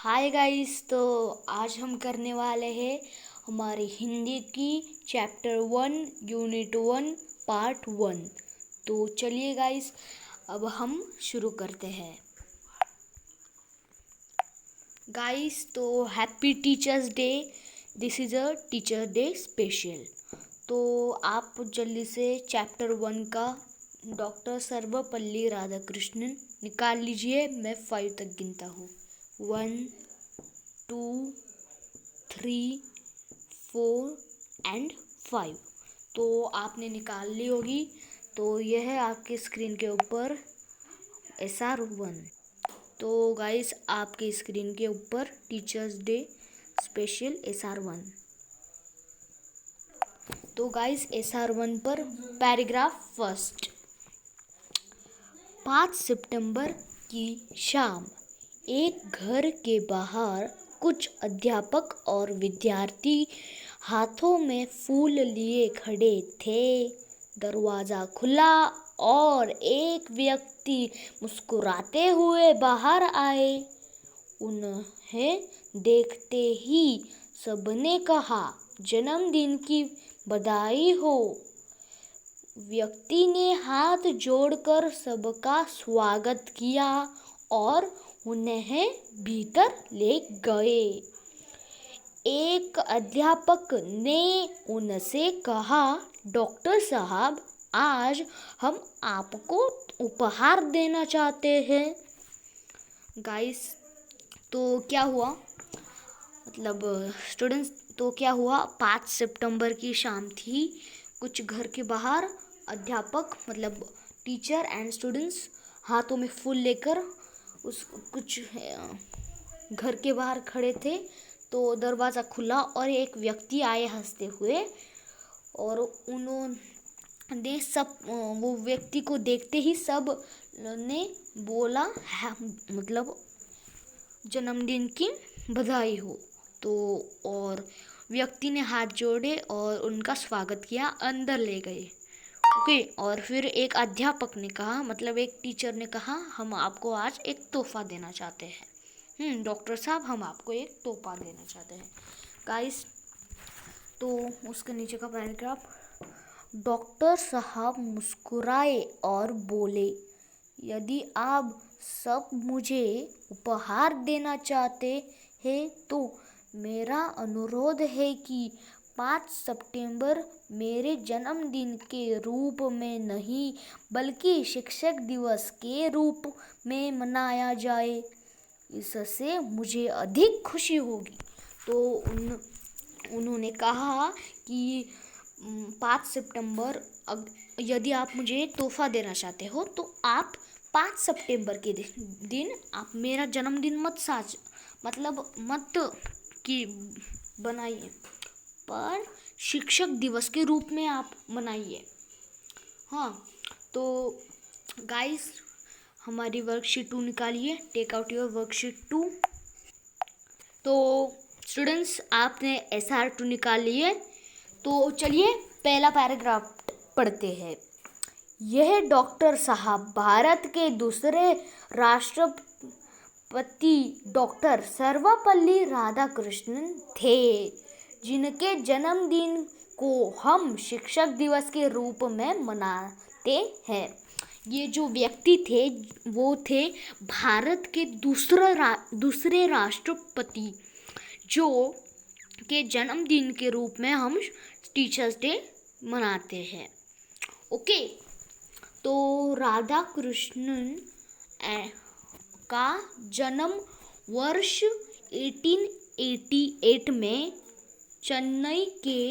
Hi guys. तो आज हम करने वाले हैं हमारी हिंदी की चैप्टर 1 यूनिट 1 पार्ट 1। तो चलिए गाइस, अब हम शुरू करते हैं। गाइस, तो happy teachers day. This is a teacher day special. तो आप जल्दी से चैप्टर 1 का डॉक्टर सर्वपल्ली राधाकृष्णन निकाल लीजिए। मैं 5 तक गिनता हूँ। 1 2 3 4 एंड 5। तो आपने निकाल ली होगी। तो यह है आपके स्क्रीन के ऊपर SR1। तो गाइस, आपके स्क्रीन के ऊपर टीचर्स डे स्पेशल SR1। तो गाइस, SR1 पर पैराग्राफ फर्स्ट। 5 सितंबर की शाम एक घर के बाहर कुछ अध्यापक और विद्यार्थी हाथों में फूल लिए खड़े थे। दरवाज़ा खुला और एक व्यक्ति मुस्कुराते हुए बाहर आए। उन्हें देखते ही सबने कहा, जन्मदिन की बधाई हो। व्यक्ति ने हाथ जोड़कर सबका स्वागत किया और उन्हें भीतर ले गए। एक अध्यापक ने उनसे कहा, डॉक्टर साहब, आज हम आपको उपहार देना चाहते हैं। गाइस, तो क्या हुआ, मतलब स्टूडेंट्स, तो क्या हुआ, 5 सितंबर की शाम थी। कुछ घर के बाहर अध्यापक मतलब टीचर एंड स्टूडेंट्स हाथों में फूल लेकर उस कुछ घर के बाहर खड़े थे। तो दरवाज़ा खुला और एक व्यक्ति आए हंसते हुए, और उन्होंने वो व्यक्ति को देखते ही सब ने बोला, मतलब जन्मदिन की बधाई हो। तो और व्यक्ति ने हाथ जोड़े और उनका स्वागत किया, अंदर ले गए। ओके। और फिर एक अध्यापक ने कहा, मतलब एक टीचर ने कहा, हम आपको आज एक तोहफा देना चाहते हैं। डॉक्टर साहब, हम आपको एक तोहफा देना चाहते हैं। गाइस, तो उसके नीचे का पैराग्राफ। डॉक्टर साहब मुस्कुराए और बोले, यदि आप सब मुझे उपहार देना चाहते हैं तो मेरा अनुरोध है कि 5 सितंबर मेरे जन्मदिन के रूप में नहीं बल्कि शिक्षक दिवस के रूप में मनाया जाए। इससे मुझे अधिक खुशी होगी। तो उन्होंने कहा कि 5 सितंबर, यदि आप मुझे तोहफा देना चाहते हो तो आप 5 सितंबर के दिन आप मेरा जन्मदिन मत कि बनाइए, पर शिक्षक दिवस के रूप में आप मनाइए। हाँ, तो गाइस, हमारी वर्कशीट 2 निकालिए। Take out your worksheet 2। तो स्टूडेंट्स, आपने SR2 निकाल लिए। तो चलिए पहला पैराग्राफ पढ़ते हैं। यह डॉक्टर साहब भारत के दूसरे राष्ट्रपति डॉक्टर सर्वपल्ली राधाकृष्णन थे, जिनके जन्मदिन को हम शिक्षक दिवस के रूप में मनाते हैं। ये जो व्यक्ति थे वो थे भारत के दूसरे राष्ट्रपति, जो के जन्मदिन के रूप में हम टीचर्स डे मनाते हैं। ओके। तो राधा कृष्णन का जन्म वर्ष 1888 में चेन्नई के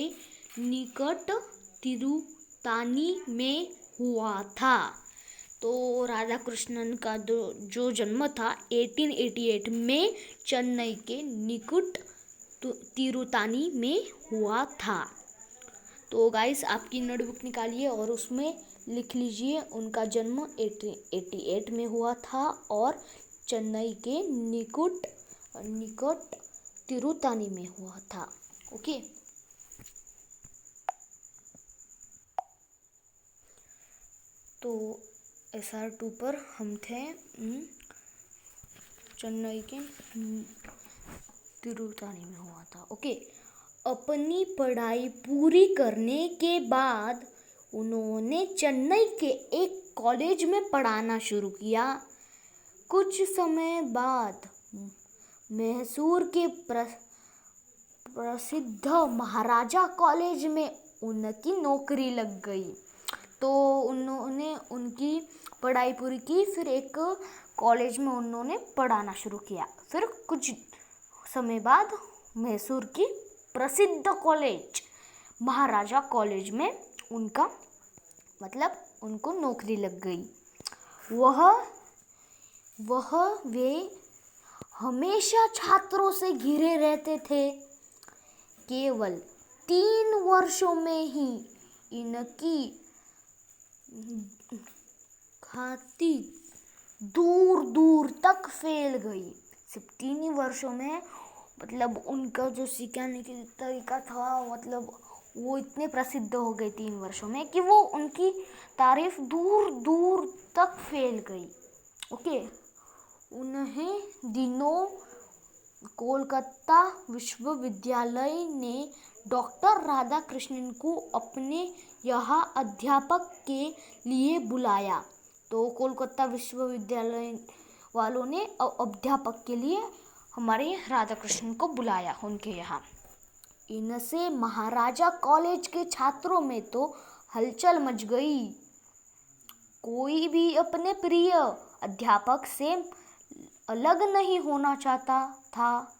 निकट तिरुतानी में हुआ था। तो राधा कृष्णन का जो जन्म था 1888 में चेन्नई के निकट तिरुतानी में हुआ था। तो गाइस, आपकी नोटबुक निकालिए और उसमें लिख लीजिए उनका जन्म 1888 में हुआ था और चेन्नई के निकट तिरुतानी में हुआ था। ओके। तो SR2 पर हम थे। चेन्नई के तिरुतानी में हुआ था। ओके, अपनी पढ़ाई पूरी करने के बाद उन्होंने चेन्नई के एक कॉलेज में पढ़ाना शुरू किया। कुछ समय बाद मैसूर के प्रसिद्ध महाराजा कॉलेज में उनकी नौकरी लग गई। तो उन्होंने उनकी पढ़ाई पूरी की, फिर एक कॉलेज में उन्होंने पढ़ाना शुरू किया। फिर कुछ समय बाद मैसूर की प्रसिद्ध कॉलेज महाराजा कॉलेज में उनको नौकरी लग गई। वे हमेशा छात्रों से घिरे रहते थे। केवल 3 वर्षों में ही इनकी ख्याति दूर दूर तक फैल गई। सिर्फ 3 ही वर्षों में उनका जो सिखाने का तरीका था वो इतने प्रसिद्ध हो गए 3 वर्षों में कि वो उनकी तारीफ दूर दूर तक फैल गई। ओके, उन्हें दिनों कोलकाता विश्वविद्यालय ने डॉक्टर राधाकृष्णन को अपने यहाँ अध्यापक के लिए बुलाया। तो कोलकाता विश्वविद्यालय वालों ने अध्यापक के लिए हमारे राधाकृष्णन को बुलाया उनके यहाँ। इनसे महाराजा कॉलेज के छात्रों में तो हलचल मच गई। कोई भी अपने प्रिय अध्यापक से अलग नहीं होना चाहता था,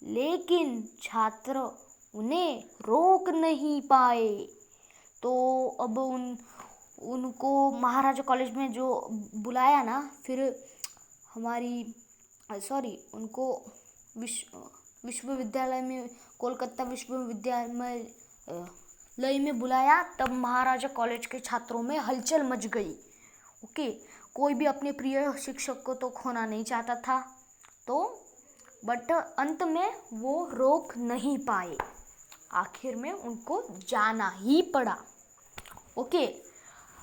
लेकिन छात्र उन्हें रोक नहीं पाए। तो अब उनको महाराजा कॉलेज में जो बुलाया ना, फिर उनको विश्वविद्यालय में कोलकाता विश्वविद्यालय में बुलाया। तब महाराजा कॉलेज के छात्रों में हलचल मच गई। ओके, कोई भी अपने प्रिय शिक्षक को तो खोना नहीं चाहता था, तो बट अंत में वो रोक नहीं पाए। आखिर में उनको जाना ही पड़ा। ओके,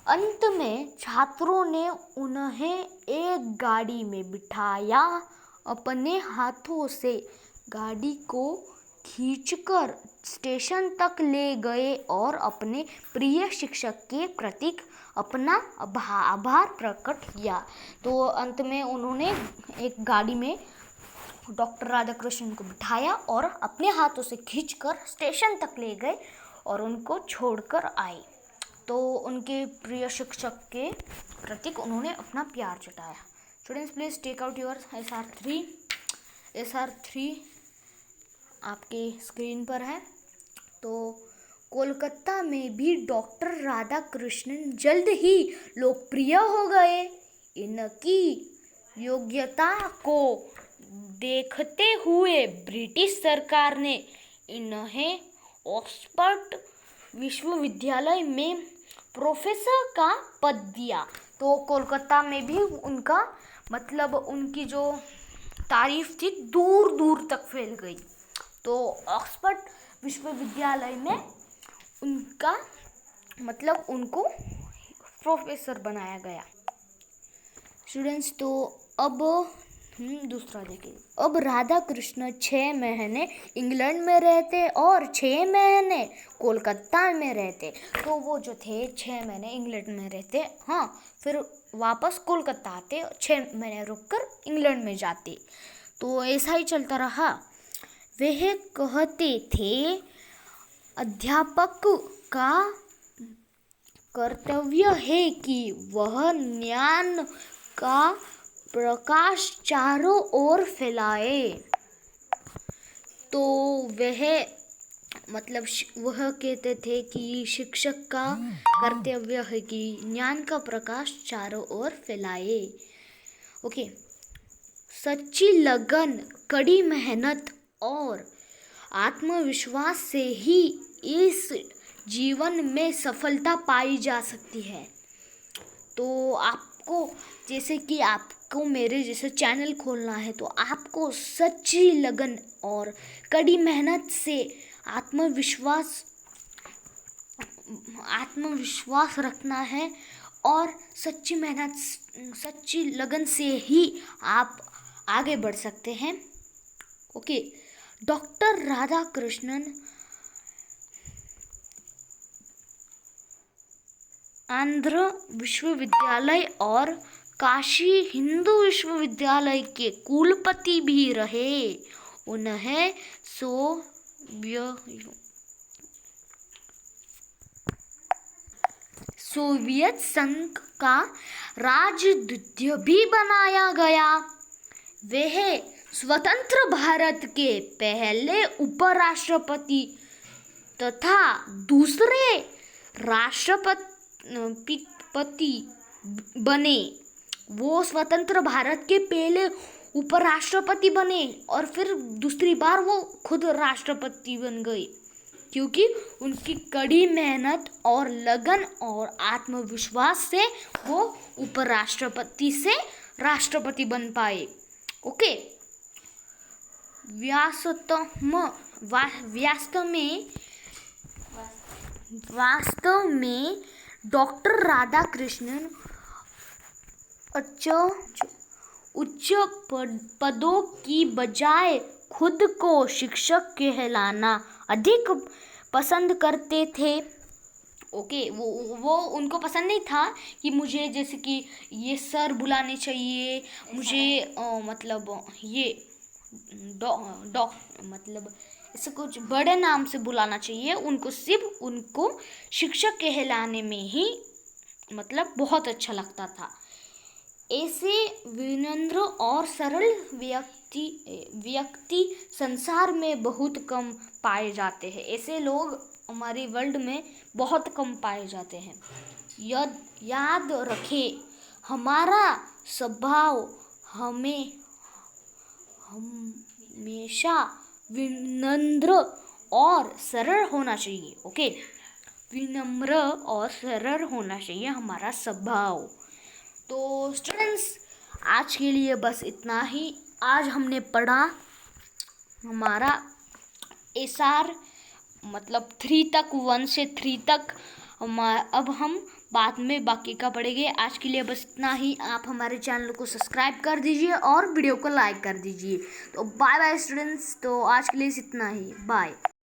अंत में छात्रों ने उन्हें एक गाड़ी में बिठाया, अपने हाथों से गाड़ी को खींचकर स्टेशन तक ले गए और अपने प्रिय शिक्षक के प्रति अपना आभार प्रकट किया। तो अंत में उन्होंने एक गाड़ी में डॉक्टर राधाकृष्णन को बिठाया और अपने हाथों से खींचकर स्टेशन तक ले गए और उनको छोड़कर आए। तो उनके प्रिय शिक्षक के प्रति उन्होंने अपना प्यार जताया। Students, please take out your SR3 आपके स्क्रीन पर है। तो कोलकाता में भी डॉक्टर राधाकृष्णन जल्द ही लोकप्रिय हो गए। इनकी योग्यता को देखते हुए ब्रिटिश सरकार ने इन्हें ऑक्सफोर्ड विश्वविद्यालय में प्रोफेसर का पद दिया। तो कोलकाता में भी उनका उनकी जो तारीफ थी दूर दूर तक फैल गई। तो ऑक्सफोर्ड विश्वविद्यालय में उनको प्रोफेसर बनाया गया। स्टूडेंट्स, तो अब दूसरा देखिए। अब राधाकृष्ण 6 महीने इंग्लैंड में रहते और 6 महीने कोलकाता में रहते। तो वो जो थे 6 महीने इंग्लैंड में रहते, हाँ, फिर वापस कोलकाता आते, 6 महीने रुककर इंग्लैंड में जाते। तो ऐसा ही चलता रहा। वह कहते थे, अध्यापक का कर्तव्य है कि वह ज्ञान का प्रकाश चारों ओर फैलाए। तो वह कहते थे कि शिक्षक का कर्तव्य है कि ज्ञान का प्रकाश चारों ओर फैलाए। ओके, सच्ची लगन, कड़ी मेहनत और आत्मविश्वास से ही इस जीवन में सफलता पाई जा सकती है। तो आपको जैसे कि आपको मेरे जैसे चैनल खोलना है, तो आपको सच्ची लगन और कड़ी मेहनत से आत्मविश्वास रखना है और सच्ची लगन से ही आप आगे बढ़ सकते हैं। ओके, डॉक्टर राधाकृष्णन आंध्र विश्वविद्यालय और काशी हिंदू विश्वविद्यालय के कुलपति भी रहे। उन्हें सोवियत संघ का राजदूत भी बनाया गया। वह स्वतंत्र भारत के पहले उपराष्ट्रपति तथा दूसरे राष्ट्रपति बने। वो स्वतंत्र भारत के पहले उपराष्ट्रपति बने और फिर दूसरी बार वो खुद राष्ट्रपति बन गए, क्योंकि उनकी कड़ी मेहनत और लगन और आत्मविश्वास से वो उपराष्ट्रपति से राष्ट्रपति बन पाए। ओके, वास्तव में डॉक्टर राधाकृष्णन उच्च पदों की बजाय खुद को शिक्षक कहलाना अधिक पसंद करते थे। ओके, वो उनको पसंद नहीं था कि मुझे जैसे कि ये सर बुलाने चाहिए, मुझे मतलब ये मतलब ऐसे कुछ बड़े नाम से बुलाना चाहिए। उनको सिर्फ उनको शिक्षक कहलाने में ही मतलब बहुत अच्छा लगता था। ऐसे विनम्र और सरल व्यक्ति संसार में बहुत कम पाए जाते हैं। ऐसे लोग हमारे वर्ल्ड में बहुत कम पाए जाते हैं। याद रखें, हमारा स्वभाव हमेशा विनम्र और सरल होना चाहिए। ओके, विनम्र और सरल होना चाहिए हमारा स्वभाव। तो स्टूडेंट्स, आज के लिए बस इतना ही। आज हमने पढ़ा हमारा एसआर मतलब 3 तक, 1 से 3 तक। अब हम बाद में बाकी का पढ़ेंगे। आज के लिए बस इतना ही। आप हमारे चैनल को सब्सक्राइब कर दीजिए और वीडियो को लाइक कर दीजिए। तो बाय बाय स्टूडेंट्स। तो आज के लिए इतना ही, बाय।